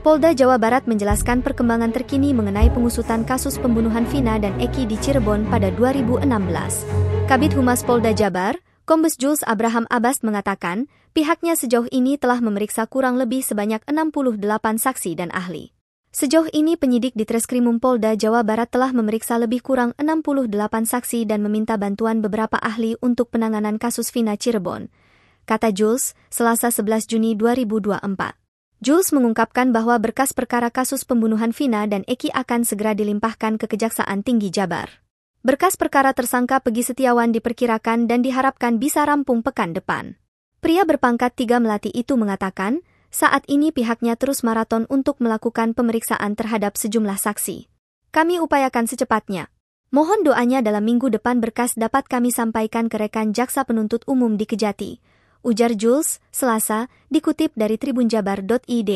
Polda Jawa Barat menjelaskan perkembangan terkini mengenai pengusutan kasus pembunuhan Vina dan Eki di Cirebon pada 2016. Kabid Humas Polda Jabar, Kombes Jules Abraham Abbas mengatakan, pihaknya sejauh ini telah memeriksa kurang lebih sebanyak 68 saksi dan ahli. Sejauh ini penyidik di Treskrimum Polda Jawa Barat telah memeriksa lebih kurang 68 saksi dan meminta bantuan beberapa ahli untuk penanganan kasus Vina Cirebon, kata Jules, Selasa 11 Juni 2024. Jules mengungkapkan bahwa berkas perkara kasus pembunuhan Vina dan Eki akan segera dilimpahkan ke Kejaksaan Tinggi Jabar. Berkas perkara tersangka Pegi Setiawan diperkirakan dan diharapkan bisa rampung pekan depan. Pria berpangkat 3 melati itu mengatakan, saat ini pihaknya terus maraton untuk melakukan pemeriksaan terhadap sejumlah saksi. Kami upayakan secepatnya. Mohon doanya dalam minggu depan berkas dapat kami sampaikan ke rekan Jaksa Penuntut Umum di Kejati, ujar Jules, Selasa, dikutip dari tribunjabar.id.